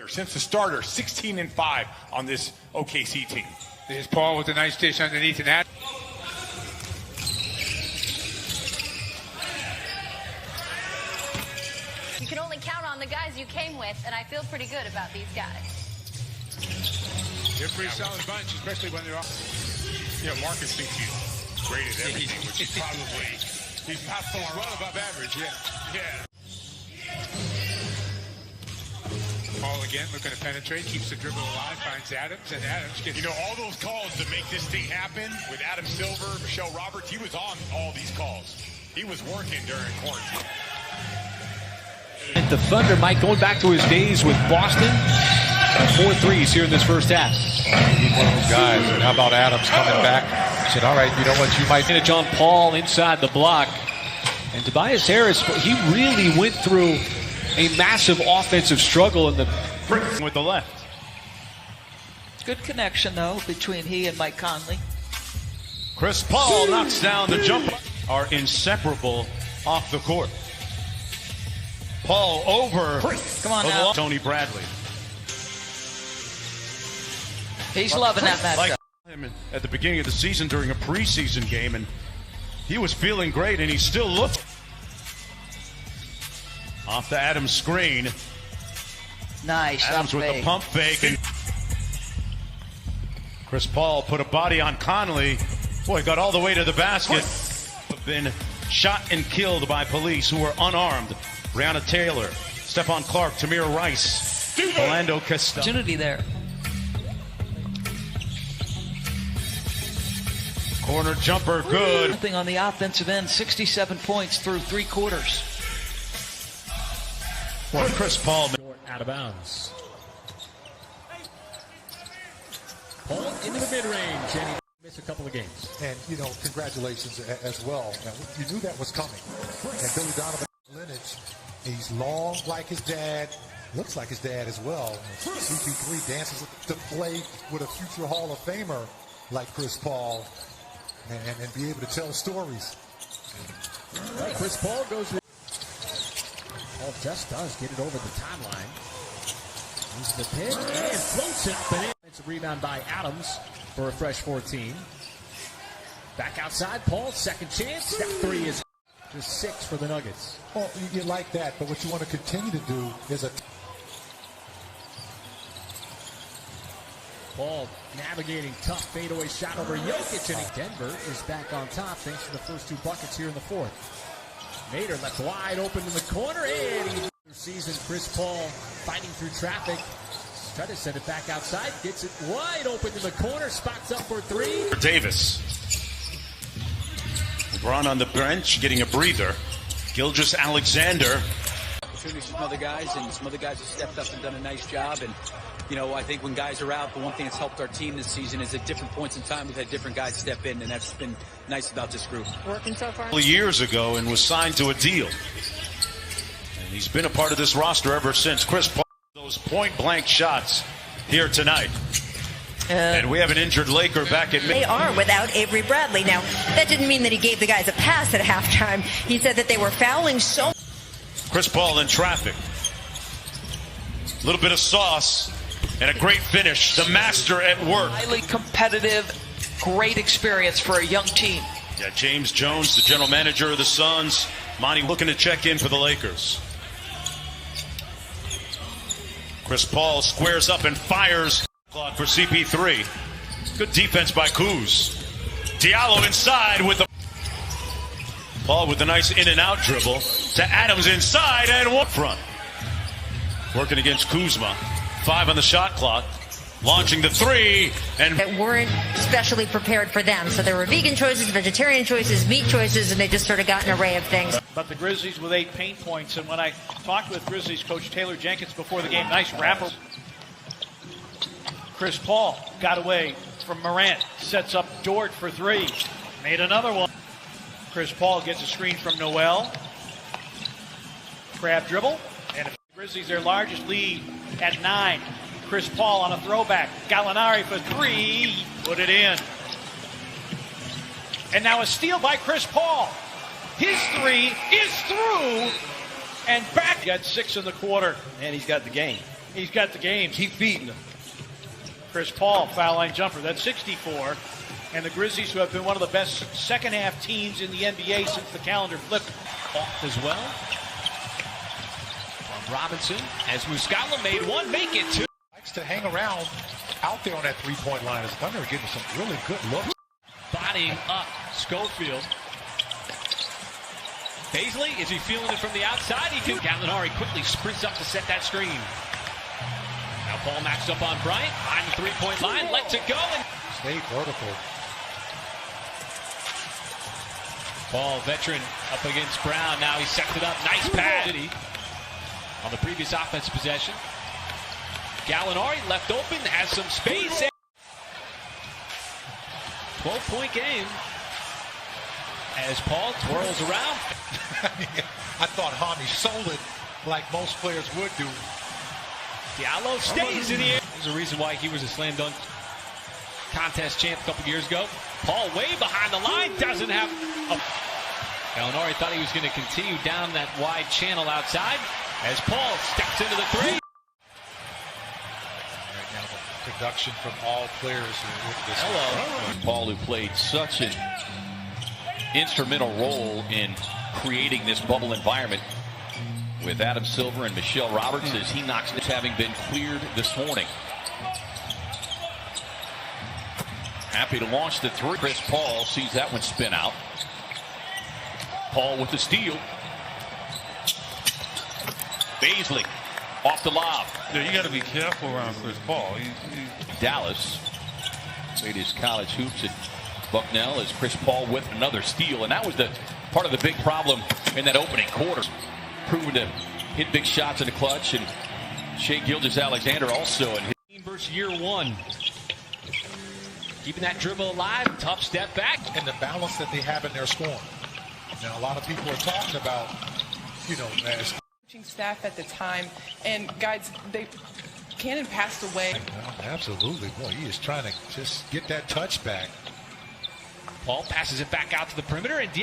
Since the starter, 16-5 on this OKC team. There's Paul with a nice dish underneath and that. You can only count on the guys you came with, and I feel pretty good about these guys. They're a pretty solid bunch, especially when they're off. Yeah, Marcus thinks he's great at everything, which is probably, he's not so well above average, yeah. Paul again looking to penetrate, keeps the dribble alive, finds Adams, and Adams gets... You know, all those calls to make this thing happen with Adam Silver, Michelle Roberts, he was on all these calls. He was working during quarantine. The Thunder, Mike, going back to his days with Boston. 4 threes here in this first half. He's one of those guys. And how about Adams coming back? He said, all right, you know what, you might... Advantage on Paul inside the block. And Tobias Harris, he really went through a massive offensive struggle in the with the left. Good connection, though, between he and Mike Conley. Chris Paul knocks down the jumper. Are inseparable off the court. Paul over. Come on now. Tony Bradley. He's loving that matchup. Like him at the beginning of the season during a preseason game, and he was feeling great, and he still looked. Off the Adams screen. Nice. Adams with the pump fake. And Chris Paul put a body on Conley. Boy, got all the way to the basket. Been shot and killed by police who were unarmed. Breonna Taylor, Stephon Clark, Tamir Rice, Orlando Castillo. Opportunity there. Corner jumper, good. Nothing on the offensive end, 67 points through 3 quarters. Well, Chris Paul Out of bounds. Paul into the mid-range, and he missed a couple of games. And, you know, congratulations as well. Now, you knew that was coming. And Billy Donovan lineage, he's long like his dad, looks like his dad as well. CP3 dances to play with a future Hall of Famer like Chris Paul and be able to tell stories. Right, Chris Paul goes with... Paul just does get it over the timeline. He's the pin and floats it, but it's a rebound by Adams for a fresh 14. Back outside, Paul, second chance. That 3 is just 6 for the Nuggets. Well, you like that, but what you want to continue to do is a... Paul navigating tough fadeaway shot over Jokic, and Denver is back on top thanks to the first 2 buckets here in the 4th. Nader left wide open in the corner, and he season Chris Paul fighting through traffic. Try to send it back outside, gets it wide open in the corner, spots up for 3. Davis. LeBron on the bench, getting a breather. Gilgeous Alexander. Opportunities for some other guys, and some other guys have stepped up and done a nice job. And, you know, I think when guys are out, the one thing that's helped our team this season is at different points in time, we've had different guys step in, and that's been nice about this group. Working so far? A couple of years ago and was signed to a deal. And he's been a part of this roster ever since. Chris Paul, those point-blank shots here tonight. And we have an injured Laker back at mid. They are without Avery Bradley. Now, that didn't mean that he gave the guys a pass at halftime. He said that they were fouling so. Chris Paul in traffic. A little bit of sauce and a great finish. The master at work. Highly competitive, great experience for a young team. Yeah, James Jones, the general manager of the Suns. Monty looking to check in for the Lakers. Chris Paul squares up and fires. Clock for CP3. Good defense by Kuz. Diallo inside with the... Paul with a nice in and out dribble to Adams inside and one front. Working against Kuzma. 5 on the shot clock. Launching the 3 and That weren't specially prepared for them. So there were vegan choices, vegetarian choices, meat choices, and they just sort of got an array of things. But the Grizzlies with 8 paint points. And when I talked with Grizzlies coach Taylor Jenkins before the game, nice wrapper. Chris Paul got away from Morant. Sets up Dort for 3. Made another one. Chris Paul gets a screen from Noel. Crab dribble. And the Grizzlies their largest lead at 9. Chris Paul on a throwback. Gallinari for 3. Put it in. And now a steal by Chris Paul. His 3 is through. And back. Got 6 in the quarter. And he's got the game. He's got the game. Keep beating him. Chris Paul, foul line jumper. That's 64. And the Grizzlies, who have been one of the best second-half teams in the NBA since the calendar flipped. Off as well. From Robinson, as Muscala made one, make it two. Likes to hang around out there on that three-point line. As Thunder getting some really good looks. Bodying up Schofield. Paisley, is he feeling it from the outside? He can. Gallinari quickly sprints up to set that screen. Now Paul matched up on Bryant, behind the three-point line, lets it go. And stay vertical. Paul, veteran, up against Brown. Now he sets it up. Nice pass on the previous offensive possession. Gallinari left open, has some space. 12-point game as Paul twirls around. I thought Hami sold it like most players would do. Diallo stays in the air. There's a reason why he was a slam dunk contest champ a couple years ago. Paul way behind the line, doesn't have a... Gallinari thought he was going to continue down that wide channel outside as Paul steps into the three. Right now, the production from all players with this. Paul, who played such an instrumental role in creating this bubble environment with Adam Silver and Michelle Roberts, as he knocks this, having been cleared this morning. Happy to launch the three. Chris Paul sees that one spin out. Paul with the steal. Paisley off the lob. Yeah, you got to be careful around Chris Paul. Dallas made his college hoops at Bucknell as Chris Paul with another steal, and that was the part of the big problem in that opening quarter. Proven to hit big shots in the clutch, and Shai Gilgeous-Alexander also. And versus year one. Keeping that dribble alive, tough step back. And the balance that they have in their scoring. Now, a lot of people are talking about, as coaching staff at the time, and guys, Cannon passed away. Absolutely. Boy, he is trying to just get that touch back. Paul passes it back out to the perimeter, and